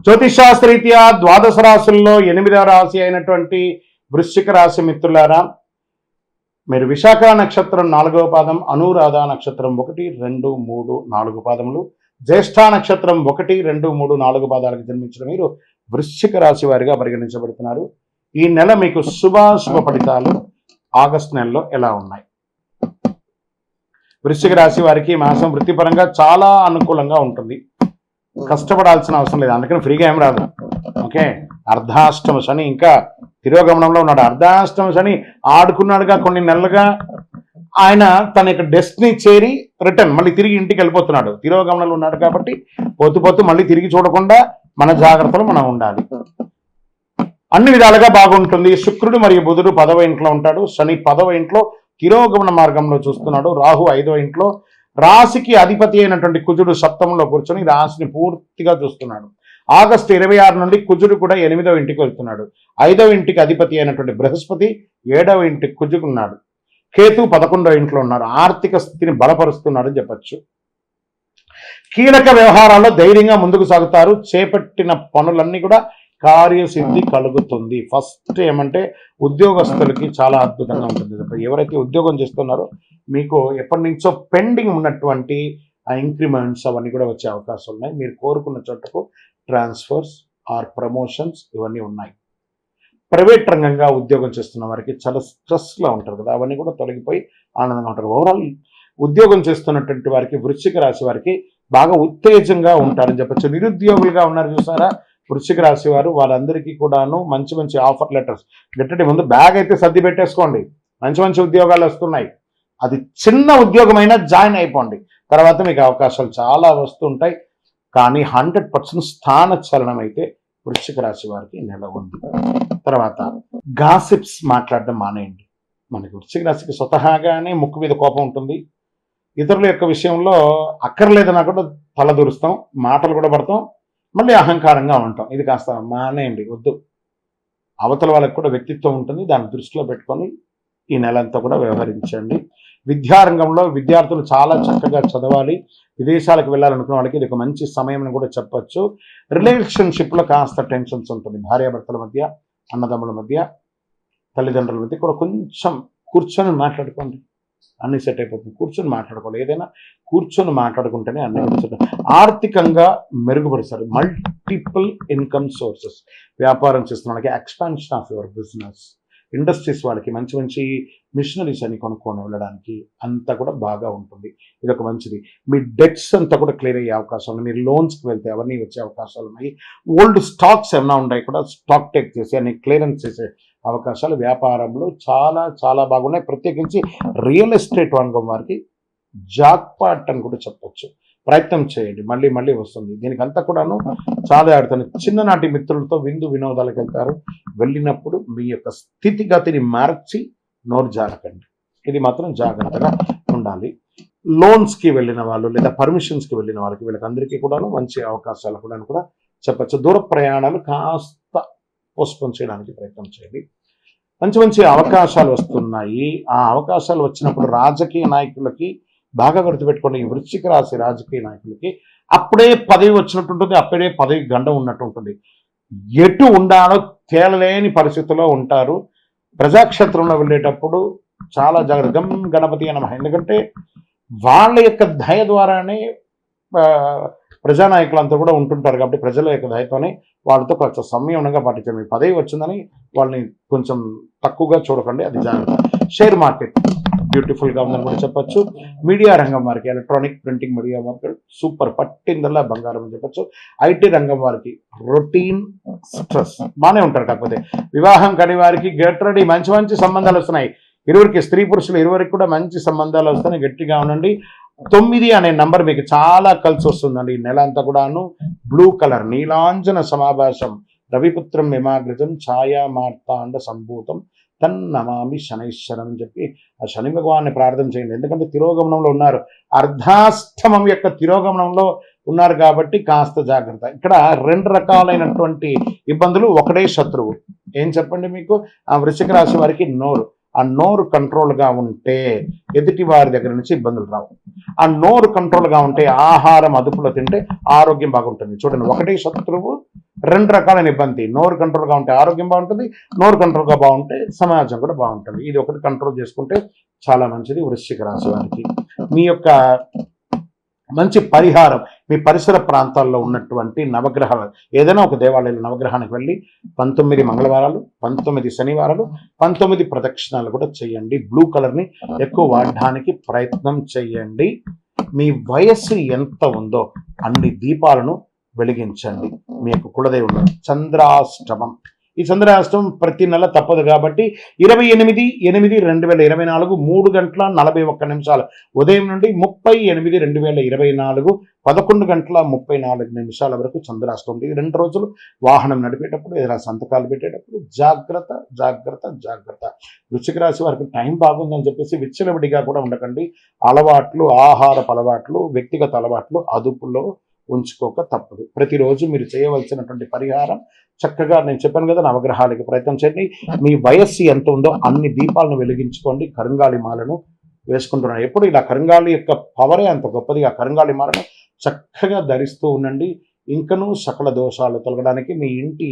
జ్యోతిషాస్త్రరీత్యా ద్వాదశ రాశుల్లో 8వ రాశి అయినటువంటి వృశ్చిక రాశి మిత్రులారా, మీరు విశాఖ నక్షత్రం 4వ పాదం, అనురాధ నక్షత్రం 1, 2, 3, 4 పాదములు, జ్యేష్ఠ నక్షత్రం 1, 2, 3, 4 పాదాలకు జన్మించిన మీరు వృశ్చిక రాశి వారిగా పరిగణించబడుతున్నారు. ఈ నెల మీకు శుభ ఫలితాలు ఆగస్టు నెలలో ఎలా ఉన్నాయి? వృశ్చిక రాశి వారికి మాసం వృత్తిపరంగా చాలా అనుకూలంగా ఉంటుంది. కష్టపడాల్సిన అవసరం లేదు, అందుకని ఫ్రీగా ఏం రాదు. ఓకే, అర్ధాష్టమ శని ఇంకా తిరోగమనంలో ఉన్నాడు. అర్ధాష్టమ శని ఆడుకున్నాడుగా కొన్ని నెలలుగా. ఆయన తన యొక్క డెస్టినీ చేరి రిటర్న్ మళ్ళీ తిరిగి ఇంటికి వెళ్ళిపోతున్నాడు. తిరోగమనంలో ఉన్నాడు కాబట్టి పోతూ మళ్ళీ తిరిగి చూడకుండా మన జాగ్రత్తలు మనం ఉండాలి. అన్ని విధాలుగా బాగుంటుంది. శుక్రుడు మరియు బుధుడు 10వ ఇంట్లో ఉంటాడు. శని 10వ ఇంట్లో తిరోగమన మార్గంలో చూస్తున్నాడు. రాహు 5వ ఇంట్లో, రాశికి అధిపతి అయినటువంటి కుజుడు సప్తమంలో కూర్చొని రాశిని పూర్తిగా చూస్తున్నాడు. ఆగస్టు 26 నుండి కుజుడు కూడా 8వ ఇంటికి వెళ్తున్నాడు. 5వ ఇంటికి అధిపతి అయినటువంటి బృహస్పతి 7వ ఇంటికి కుజుకున్నాడు. కేతు 11వ ఇంట్లో ఉన్నారు. ఆర్థిక స్థితిని బలపరుస్తున్నాడని చెప్పచ్చు. కీలక వ్యవహారాల్లో ధైర్యంగా ముందుకు సాగుతారు. చేపట్టిన పనులన్నీ కూడా కార్యసిద్ధి కలుగుతుంది. ఫస్ట్ ఏమంటే ఉద్యోగస్తులకి చాలా అద్భుతంగా ఉంటుంది. ఎవరైతే ఉద్యోగం చేస్తున్నారో మీకు ఎప్పటి నుంచో పెండింగ్ ఉన్నటువంటి ఆ ఇంక్రిమెంట్స్ అవన్నీ కూడా వచ్చే అవకాశం ఉన్నాయి. మీరు కోరుకున్న చోటకు ట్రాన్స్ఫర్స్ ఆర్ ప్రమోషన్స్ ఇవన్నీ ఉన్నాయి. ప్రైవేట్ రంగంగా ఉద్యోగం చేస్తున్న వారికి చాలా స్ట్రెస్లో ఉంటారు కదా, అవన్నీ కూడా తొలగిపోయి ఆనందంగా ఉంటారు. ఓవరాల్ ఉద్యోగం చేస్తున్నటువంటి వారికి, వృశ్చిక రాశి వారికి బాగా ఉత్తేజంగా ఉంటారని చెప్పచ్చు. నిరుద్యోగులుగా ఉన్నారు చూసారా వృశ్చిక రాశి వారు, వాళ్ళందరికీ కూడాను మంచి ఆఫర్ లెటర్స్ గట్టి ముందు బ్యాగ్ అయితే సర్ది పెట్టేసుకోండి. మంచి ఉద్యోగాలు వస్తున్నాయి. అది చిన్న ఉద్యోగమైనా జాయిన్ అయిపోండి. తర్వాత మీకు అవకాశాలు చాలా వస్తుంటాయి. కానీ 100% స్థాన చలనం అయితే వృశ్చిక రాశి వారికి నెల ఉంది. తర్వాత గాసిప్స్ మాట్లాడడం మానేయండి. మనకి వృశ్చిక రాశికి స్వతహాగానే ముక్కు మీద కోపం ఉంటుంది. ఇతరుల యొక్క విషయంలో అక్కర్లేదన్నా కూడా తలదూరుస్తాం, మాటలు కూడా పడతాం, మళ్ళీ అహంకారంగా ఉంటాం. ఇది కాస్త మానేయండి, వద్దు. అవతల వాళ్ళకి కూడా వ్యక్తిత్వం ఉంటుంది, దాన్ని దృష్టిలో పెట్టుకొని ఈ నెలంతా కూడా వ్యవహరించండి. విద్యారంగంలో విద్యార్థులు చాలా చక్కగా చదవాలి. విదేశాలకు వెళ్ళాలనుకున్న వాళ్ళకి ఇది ఒక మంచి సమయం అని కూడా చెప్పచ్చు. రిలేషన్షిప్లో కాస్త టెన్షన్స్ ఉంటుంది. భార్యాభర్తల మధ్య, అన్నదమ్ముల మధ్య, తల్లిదండ్రుల మధ్య కూడా కొంచెం కూర్చొని మాట్లాడుకోండి, అన్ని సెట్ అయిపోతుంది. కూర్చొని మాట్లాడుకోవాలి. ఏదైనా కూర్చొని మాట్లాడుకుంటేనే అన్ని కూడా ఆర్థికంగా మెరుగుపరుస్తారు. Multiple income sources. వ్యాపారం చేస్తున్న వాళ్ళకి expansion of your business. Industries వాళ్ళకి మంచి మిషనరీస్ అని కొనుక్కొని వెళ్ళడానికి అంతా కూడా బాగా ఉంటుంది. ఇది ఒక మంచిది. మీ డెట్స్ అంతా కూడా క్లియర్ అయ్యే అవకాశం ఉంది. మీరు లోన్స్కి వెళ్తే అవన్నీ వచ్చే అవకాశాలు ఉన్నాయి. ఓల్డ్ స్టాక్స్ ఏమైనా ఉన్నాయి కూడా స్టాక్ టేక్ చేసి అన్ని క్లియరెన్స్ చేసే అవకాశాలు వ్యాపారంలో చాలా బాగున్నాయి. ప్రత్యేకించి రియల్ ఎస్టేట్ రంగం వారికి జాక్పాట్ అని కూడా చెప్పచ్చు. ప్రయత్నం చేయండి, మళ్ళీ వస్తుంది. దీనికి అంతా కూడాను చాలా ఆడుతాను. చిన్ననాటి మిత్రులతో విందు వినోదాలకు వెళ్తారు. వెళ్ళినప్పుడు మీ యొక్క స్థితిగతిని మార్చి నోరు జారకండి. ఇది మాత్రం జాగ్రత్తగా ఉండాలి. లోన్స్కి వెళ్ళిన వాళ్ళు లేదా పర్మిషన్స్కి వెళ్ళిన వాళ్ళకి వీళ్ళకందరికీ కూడాను మంచి అవకాశాలు కూడా చెప్పచ్చు. దూర ప్రయాణాలు కాస్త పోస్ట్పోన్ చేయడానికి ప్రయత్నం చేయండి. మంచి అవకాశాలు వస్తున్నాయి. ఆ అవకాశాలు వచ్చినప్పుడు రాజకీయ నాయకులకి బాగా గుర్తుపెట్టుకోండి. ఈ వృశ్చిక రాశి రాజకీయ నాయకులకి అప్పుడే పదవి వచ్చినట్టు ఉంటుంది, అప్పుడే పదవి గండం ఉన్నట్టు ఉంటుంది. ఎటు ఉండాలో తేలలేని పరిస్థితుల్లో ఉంటారు. ప్రజాక్షేత్రంలో వెళ్ళేటప్పుడు చాలా జాగ్రత్త. గణపతి నమః. ఎందుకంటే వాళ్ళ యొక్క దయ ద్వారానే ప్రజానాయకులంతా కూడా ఉంటుంటారు కాబట్టి ప్రజల యొక్క దయతోనే వాళ్ళతో కొంచెం సంయమనంగా పాటించండి. మీ పదవి వచ్చిందని వాళ్ళని కొంచెం తక్కువగా చూడకండి, అది జాగ్రత్త. షేర్ మార్కెట్ బ్యూటిఫుల్గా ఉందని కూడా చెప్పచ్చు. మీడియా రంగం వారికి, ఎలక్ట్రానిక్ ప్రింటింగ్ మీడియా వారికి సూపర్, పట్టిందల్లా బంగారం అని చెప్పచ్చు. ఐటీ రంగం వారికి రొటీన్ స్ట్రెస్ బాగానే ఉంటారు. కాకపోతే వివాహం కాని వారికి గెట్ రెడీ, మంచి సంబంధాలు వస్తున్నాయి. ఇరువురికి, స్త్రీ పురుషులు ఇరువురికి కూడా మంచి సంబంధాలు వస్తున్నాయి. గట్టిగా ఉండండి. 9 అనే నంబర్ మీకు చాలా కలిసి వస్తుందండి. ఈ నెల అంతా కూడాను బ్లూ కలర్, నీలాంజన సమాభాషం, రవిపుత్రం యమాగ్రజం, ఛాయా మార్తాండ సంభూతం తన్నమామి శనైశ్వరం అని చెప్పి ఆ శని భగవాన్ని ప్రార్థన చేయండి. ఎందుకంటే తిరోగమనంలో ఉన్నారు, అర్ధాష్టమం యొక్క తిరోగమనంలో ఉన్నారు కాబట్టి కాస్త జాగ్రత్త. ఇక్కడ 2 రకాలైనటువంటి ఇబ్బందులు, ఒకటే శత్రువు. ఏం చెప్పండి మీకు? ఆ వృశ్చిక రాశి వారికి నోరు. ఆ నోరు కంట్రోల్గా ఉంటే ఎదుటి వారి దగ్గర నుంచి ఇబ్బందులు రావు. ఆ నోరు కంట్రోల్గా ఉంటే, ఆహారం అదుపులో తింటే ఆరోగ్యం బాగుంటుంది. చూడండి, ఒకటే శత్రువు 2 రకాలైన ఇబ్బంది. నోరు కంట్రోల్గా ఉంటే ఆరోగ్యం బాగుంటుంది, నోరు కంట్రోల్గా బాగుంటే సమాజం కూడా బాగుంటుంది. ఇది ఒకటి కంట్రోల్ చేసుకుంటే చాలా మంచిది వృశ్చిక రాశి వారికి. మీ యొక్క మంచి పరిహారం మీ పరిసర ప్రాంతాల్లో ఉన్నటువంటి నవగ్రహాలు ఏదైనా ఒక దేవాలయంలో నవగ్రహానికి వెళ్ళి 19 మంగళవారాలు, 19 శనివారాలు, 19 ప్రదక్షిణాలు కూడా చేయండి. బ్లూ కలర్ని ఎక్కువ వాడడానికి ప్రయత్నం చేయండి. మీ వయస్సు ఎంత ఉందో అన్ని దీపాలను వెలిగించండి. మీ యొక్క కులదేవుడు చంద్రాష్టమం. ఈ చంద్రాష్టమం ప్రతి నెల తప్పదు కాబట్టి 28/8/2024 3:41 ఉదయం నుండి 30/8/2024 11:34 వరకు చంద్రాష్టమం. ఈ 2 రోజులు వాహనం నడిపేటప్పుడు ఏదైనా సంతకాలు పెట్టేటప్పుడు జాగ్రత్త జాగ్రత్త జాగ్రత్త. వృశ్చిక రాశి వారికి టైం బాగుందని చెప్పేసి విచ్చలవిడిగా కూడా ఉండకండి. అలవాట్లు, ఆహారపు అలవాట్లు, వ్యక్తిగత అలవాట్లు అదుపులో ఉంచుకోక తప్పదు. ప్రతిరోజు మీరు చేయవలసినటువంటి పరిహారం చక్కగా నేను చెప్పాను కదా, నవగ్రహాలకి ప్రయత్నం చేయండి. మీ వయస్సు ఎంత ఉందో అన్ని దీపాలను వెలిగించుకోండి. కరుంగాలి మాలను వేసుకుంటున్నాను. ఎప్పుడు ఇలా కరుంగాలి యొక్క పవరే అంత గొప్పది. ఆ కరుంగాలి మాలను చక్కగా ధరిస్తూ ఉండండి. ఇంకనూ సకల దోషాలు తొలగడానికి మీ ఇంటి